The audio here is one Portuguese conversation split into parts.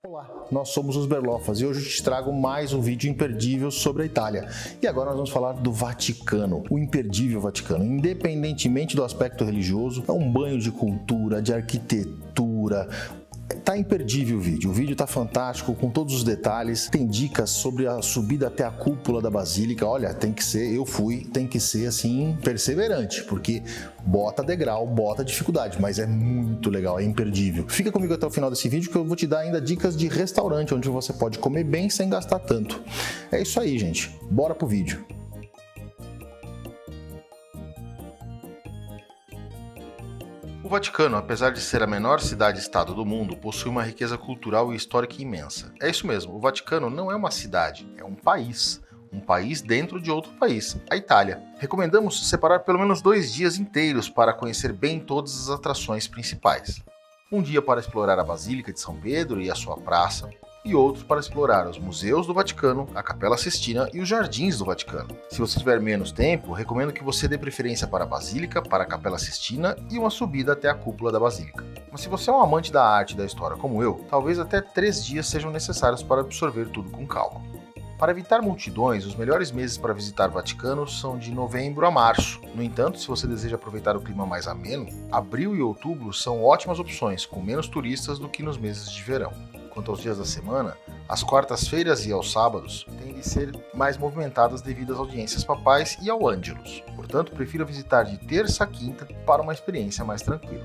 Olá, nós somos os Berlofas e hoje eu te trago mais um vídeo imperdível sobre a Itália. E agora nós vamos falar do Vaticano, o imperdível Vaticano. Independentemente do aspecto religioso, é um banho de cultura, de arquitetura. Tá imperdível o vídeo tá fantástico, com todos os detalhes, tem dicas sobre a subida até a cúpula da Basílica. Olha, tem que ser assim, perseverante, porque bota degrau, bota dificuldade, mas é muito legal, é imperdível. Fica comigo até o final desse vídeo que eu vou te dar ainda dicas de restaurante, onde você pode comer bem sem gastar tanto. É isso aí, gente, bora pro vídeo. O Vaticano, apesar de ser a menor cidade-estado do mundo, possui uma riqueza cultural e histórica imensa. É isso mesmo, o Vaticano não é uma cidade, é um país. Um país dentro de outro país, a Itália. Recomendamos separar pelo menos 2 dias inteiros para conhecer bem todas as atrações principais. Um dia para explorar a Basílica de São Pedro e a sua praça, e outro para explorar os museus do Vaticano, a Capela Sistina e os jardins do Vaticano. Se você tiver menos tempo, recomendo que você dê preferência para a Basílica, para a Capela Sistina e uma subida até a cúpula da Basílica. Mas se você é um amante da arte e da história como eu, talvez até 3 dias sejam necessários para absorver tudo com calma. Para evitar multidões, os melhores meses para visitar o Vaticano são de novembro a março. No entanto, se você deseja aproveitar o clima mais ameno, abril e outubro são ótimas opções, com menos turistas do que nos meses de verão. Quanto aos dias da semana, as quartas-feiras e aos sábados tendem a ser mais movimentadas devido às audiências papais e ao Ângelus. Portanto, prefira visitar de terça a quinta para uma experiência mais tranquila.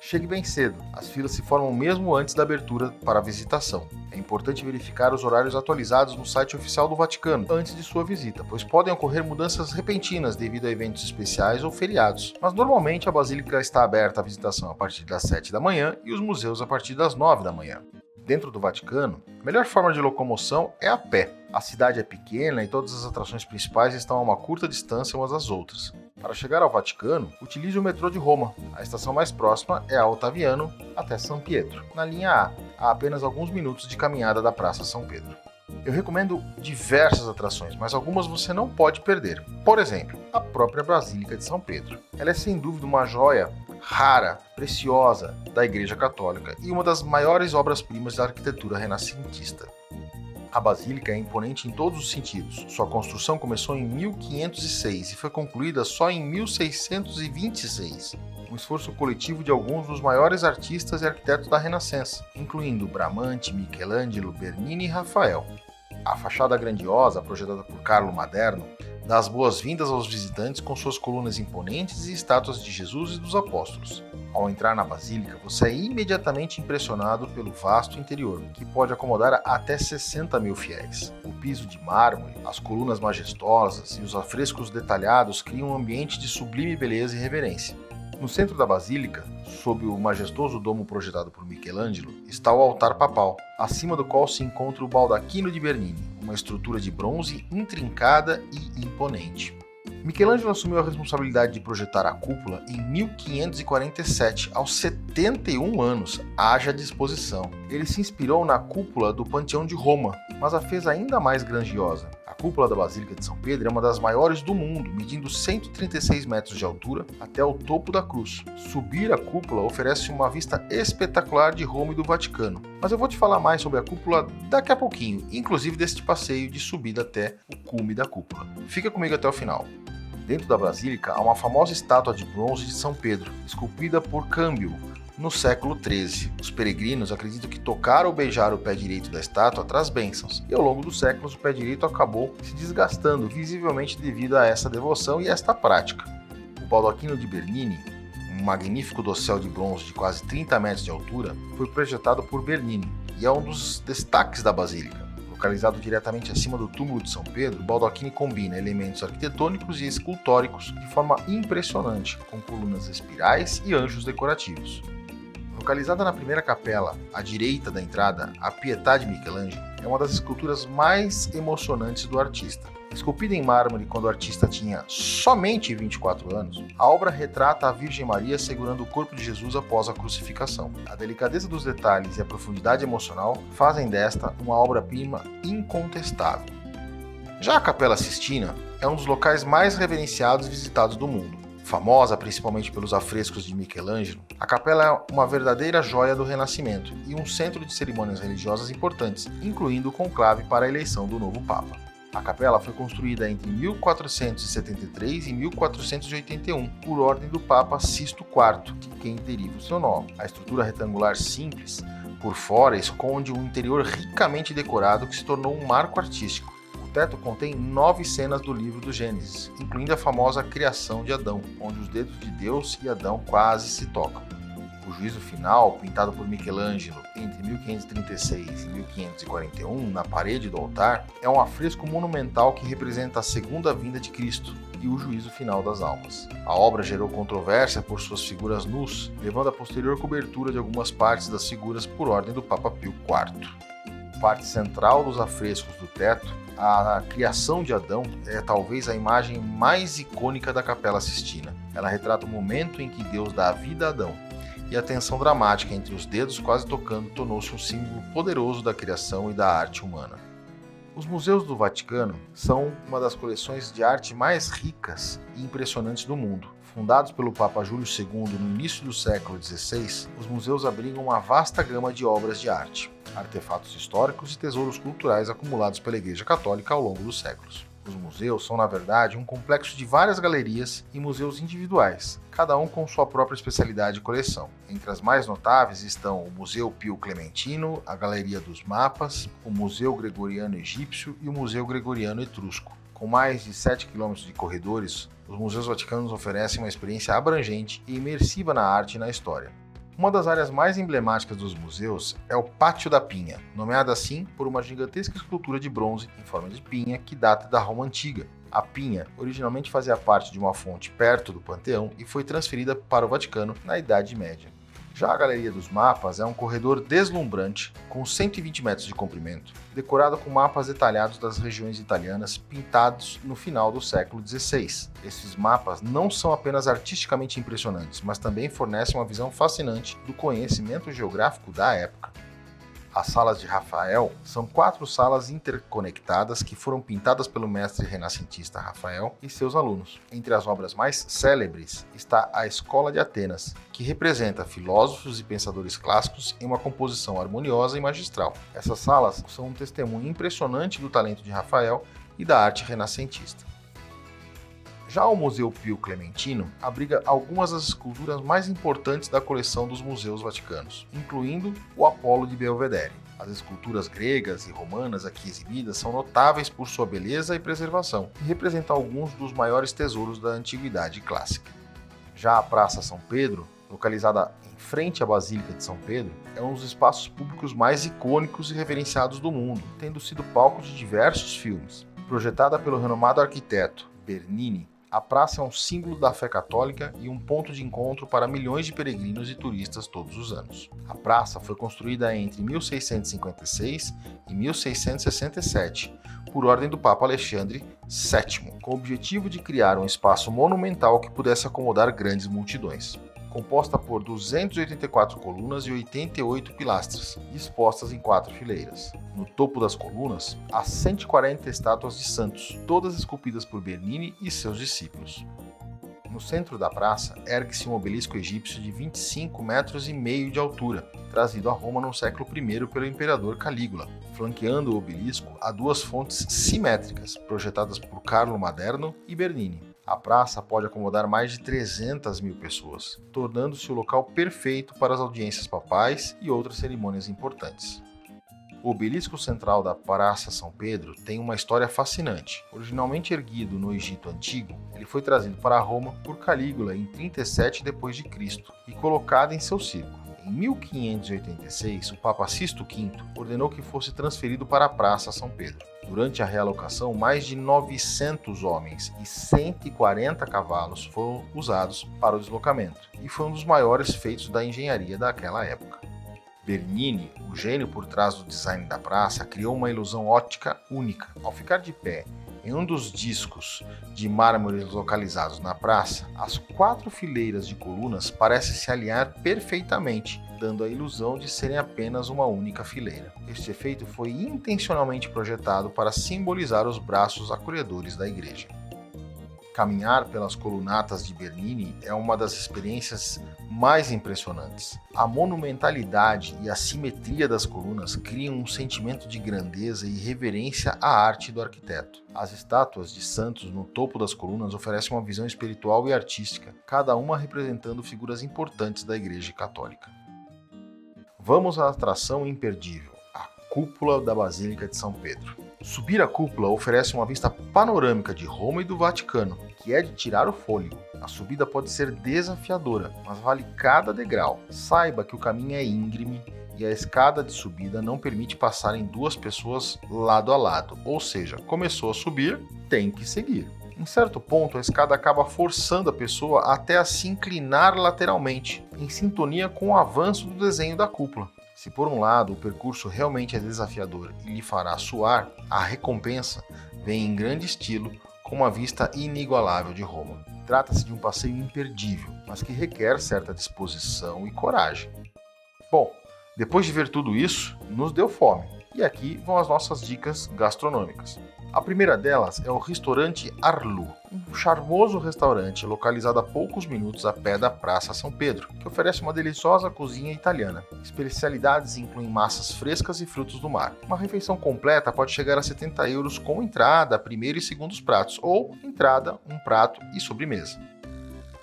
Chegue bem cedo, as filas se formam mesmo antes da abertura para a visitação. É importante verificar os horários atualizados no site oficial do Vaticano antes de sua visita, pois podem ocorrer mudanças repentinas devido a eventos especiais ou feriados. Mas normalmente a Basílica está aberta à visitação a partir das 7 da manhã e os museus a partir das 9 da manhã. Dentro do Vaticano, a melhor forma de locomoção é a pé. A cidade é pequena e todas as atrações principais estão a uma curta distância umas das outras. Para chegar ao Vaticano, utilize o metrô de Roma. A estação mais próxima é a Ottaviano até San Pietro, na linha A, a apenas alguns minutos de caminhada da Praça São Pedro. Eu recomendo diversas atrações, mas algumas você não pode perder. Por exemplo, a própria Basílica de São Pedro. Ela é sem dúvida uma joia rara, preciosa da Igreja Católica e uma das maiores obras-primas da arquitetura renascentista. A Basílica é imponente em todos os sentidos. Sua construção começou em 1506 e foi concluída só em 1626. Um esforço coletivo de alguns dos maiores artistas e arquitetos da Renascença, incluindo Bramante, Michelangelo, Bernini e Rafael. A fachada grandiosa, projetada por Carlo Maderno, dá as boas-vindas aos visitantes com suas colunas imponentes e estátuas de Jesus e dos apóstolos. Ao entrar na Basílica, você é imediatamente impressionado pelo vasto interior, que pode acomodar até 60 mil fiéis. O piso de mármore, as colunas majestosas e os afrescos detalhados criam um ambiente de sublime beleza e reverência. No centro da Basílica, sob o majestoso domo projetado por Michelangelo, está o altar papal, acima do qual se encontra o baldaquino de Bernini, uma estrutura de bronze intrincada e imponente. Michelangelo assumiu a responsabilidade de projetar a cúpula em 1547, aos 71 anos, haja disposição. Ele se inspirou na cúpula do Panteão de Roma, mas a fez ainda mais grandiosa. A cúpula da Basílica de São Pedro é uma das maiores do mundo, medindo 136 metros de altura até o topo da cruz. Subir a cúpula oferece uma vista espetacular de Roma e do Vaticano, mas eu vou te falar mais sobre a cúpula daqui a pouquinho, inclusive deste passeio de subida até o cume da cúpula. Fica comigo até o final. Dentro da Basílica há uma famosa estátua de bronze de São Pedro, esculpida por Cambio, no século XIII. Os peregrinos acreditam que tocar ou beijar o pé direito da estátua traz bênçãos, e ao longo dos séculos o pé direito acabou se desgastando visivelmente devido a essa devoção e esta prática. O baldaquino de Bernini, um magnífico dossel de bronze de quase 30 metros de altura, foi projetado por Bernini e é um dos destaques da Basílica. Localizado diretamente acima do túmulo de São Pedro, o baldaquino combina elementos arquitetônicos e escultóricos de forma impressionante, com colunas espirais e anjos decorativos. Localizada na primeira capela, à direita da entrada, a Pietà de Michelangelo é uma das esculturas mais emocionantes do artista. Esculpida em mármore quando o artista tinha somente 24 anos, a obra retrata a Virgem Maria segurando o corpo de Jesus após a crucificação. A delicadeza dos detalhes e a profundidade emocional fazem desta uma obra-prima incontestável. Já a Capela Sistina é um dos locais mais reverenciados e visitados do mundo. Famosa principalmente pelos afrescos de Michelangelo, a capela é uma verdadeira joia do Renascimento e um centro de cerimônias religiosas importantes, incluindo o conclave para a eleição do novo Papa. A capela foi construída entre 1473 e 1481 por ordem do Papa Sisto IV, de quem deriva o seu nome. A estrutura retangular simples, por fora, esconde um interior ricamente decorado que se tornou um marco artístico. O teto contém 9 cenas do livro do Gênesis, incluindo a famosa criação de Adão, onde os dedos de Deus e Adão quase se tocam. O juízo final, pintado por Michelangelo entre 1536 e 1541 na parede do altar, é um afresco monumental que representa a segunda vinda de Cristo e o juízo final das almas. A obra gerou controvérsia por suas figuras nus, levando à posterior cobertura de algumas partes das figuras por ordem do Papa Pio IV. Parte central dos afrescos do teto, a criação de Adão é talvez a imagem mais icônica da Capela Sistina. Ela retrata o momento em que Deus dá a vida a Adão, e a tensão dramática entre os dedos quase tocando tornou-se um símbolo poderoso da criação e da arte humana. Os museus do Vaticano são uma das coleções de arte mais ricas e impressionantes do mundo. Fundados pelo Papa Júlio II no início do século XVI, os museus abrigam uma vasta gama de obras de arte, artefatos históricos e tesouros culturais acumulados pela Igreja Católica ao longo dos séculos. Os museus são, na verdade, um complexo de várias galerias e museus individuais, cada um com sua própria especialidade e coleção. Entre as mais notáveis estão o Museu Pio Clementino, a Galeria dos Mapas, o Museu Gregoriano Egípcio e o Museu Gregoriano Etrusco. Com mais de 7 km de corredores, os museus vaticanos oferecem uma experiência abrangente e imersiva na arte e na história. Uma das áreas mais emblemáticas dos museus é o Pátio da Pinha, nomeada assim por uma gigantesca escultura de bronze em forma de pinha que data da Roma Antiga. A pinha originalmente fazia parte de uma fonte perto do Panteão e foi transferida para o Vaticano na Idade Média. Já a Galeria dos Mapas é um corredor deslumbrante, com 120 metros de comprimento, decorado com mapas detalhados das regiões italianas pintados no final do século XVI. Esses mapas não são apenas artisticamente impressionantes, mas também fornecem uma visão fascinante do conhecimento geográfico da época. As salas de Rafael são 4 salas interconectadas que foram pintadas pelo mestre renascentista Rafael e seus alunos. Entre as obras mais célebres está a Escola de Atenas, que representa filósofos e pensadores clássicos em uma composição harmoniosa e magistral. Essas salas são um testemunho impressionante do talento de Rafael e da arte renascentista. Já o Museu Pio Clementino abriga algumas das esculturas mais importantes da coleção dos museus vaticanos, incluindo o Apolo de Belvedere. As esculturas gregas e romanas aqui exibidas são notáveis por sua beleza e preservação, e representam alguns dos maiores tesouros da antiguidade clássica. Já a Praça São Pedro, localizada em frente à Basílica de São Pedro, é um dos espaços públicos mais icônicos e reverenciados do mundo, tendo sido palco de diversos filmes. Projetada pelo renomado arquiteto Bernini, a praça é um símbolo da fé católica e um ponto de encontro para milhões de peregrinos e turistas todos os anos. A praça foi construída entre 1656 e 1667, por ordem do Papa Alexandre VII, com o objetivo de criar um espaço monumental que pudesse acomodar grandes multidões. Composta por 284 colunas e 88 pilastras, dispostas em 4 fileiras. No topo das colunas, há 140 estátuas de santos, todas esculpidas por Bernini e seus discípulos. No centro da praça, ergue-se um obelisco egípcio de 25,5 metros de altura, trazido a Roma no século I pelo imperador Calígula. Flanqueando o obelisco, há 2 fontes simétricas, projetadas por Carlo Maderno e Bernini. A praça pode acomodar mais de 300 mil pessoas, tornando-se o local perfeito para as audiências papais e outras cerimônias importantes. O obelisco central da Praça São Pedro tem uma história fascinante. Originalmente erguido no Egito Antigo, ele foi trazido para Roma por Calígula em 37 d.C. e colocado em seu circo. Em 1586, o Papa Sisto V ordenou que fosse transferido para a Praça São Pedro. Durante a realocação, mais de 900 homens e 140 cavalos foram usados para o deslocamento, e foi um dos maiores feitos da engenharia daquela época. Bernini, o gênio por trás do design da praça, criou uma ilusão óptica única. Ao ficar de pé em um dos discos de mármore localizados na praça, as 4 fileiras de colunas parecem se alinhar perfeitamente, dando a ilusão de serem apenas uma única fileira. Este efeito foi intencionalmente projetado para simbolizar os braços acolhedores da igreja. Caminhar pelas colunatas de Bernini é uma das experiências mais impressionantes. A monumentalidade e a simetria das colunas criam um sentimento de grandeza e reverência à arte do arquiteto. As estátuas de santos no topo das colunas oferecem uma visão espiritual e artística, cada uma representando figuras importantes da Igreja Católica. Vamos à atração imperdível, a cúpula da Basílica de São Pedro. Subir a cúpula oferece uma vista panorâmica de Roma e do Vaticano, que é de tirar o fôlego. A subida pode ser desafiadora, mas vale cada degrau. Saiba que o caminho é íngreme e a escada de subida não permite passarem duas pessoas lado a lado, ou seja, começou a subir, tem que seguir. Em certo ponto, a escada acaba forçando a pessoa até a se inclinar lateralmente, em sintonia com o avanço do desenho da cúpula. Se por um lado o percurso realmente é desafiador e lhe fará suar, a recompensa vem em grande estilo com uma vista inigualável de Roma. Trata-se de um passeio imperdível, mas que requer certa disposição e coragem. Bom, depois de ver tudo isso, nos deu fome, e aqui vão as nossas dicas gastronômicas. A primeira delas é o restaurante Arlù, um charmoso restaurante localizado a poucos minutos a pé da Praça São Pedro, que oferece uma deliciosa cozinha italiana. Especialidades incluem massas frescas e frutos do mar. Uma refeição completa pode chegar a €70 com entrada, primeiro e segundos pratos, ou entrada, um prato e sobremesa.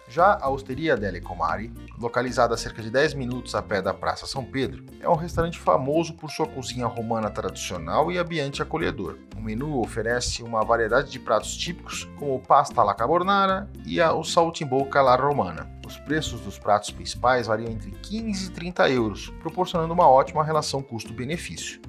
Já a Osteria delle Comari, localizada a cerca de 10 minutos a pé da Praça São Pedro, é um restaurante famoso por sua cozinha romana tradicional e ambiente acolhedor. O menu oferece uma variedade de pratos típicos, como pasta alla carbonara e o saltimbocca alla romana. Os preços dos pratos principais variam entre 15 e €30, proporcionando uma ótima relação custo-benefício.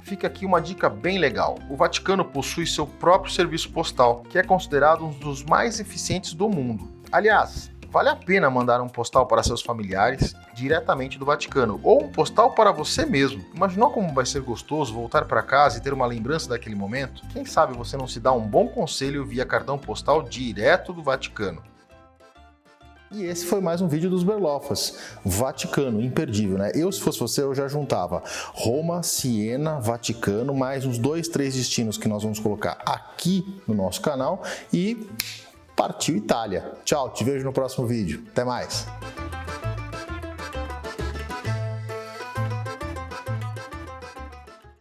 Fica aqui uma dica bem legal. O Vaticano possui seu próprio serviço postal, que é considerado um dos mais eficientes do mundo. Aliás, vale a pena mandar um postal para seus familiares diretamente do Vaticano, ou um postal para você mesmo. Imaginou como vai ser gostoso voltar para casa e ter uma lembrança daquele momento? Quem sabe você não se dá um bom conselho via cartão postal direto do Vaticano. E esse foi mais um vídeo dos Berloffas. Vaticano, imperdível, né? Se fosse você, eu já juntava Roma, Siena, Vaticano, mais uns 2, 3 destinos que nós vamos colocar aqui no nosso canal e partiu Itália. Tchau, te vejo no próximo vídeo. Até mais!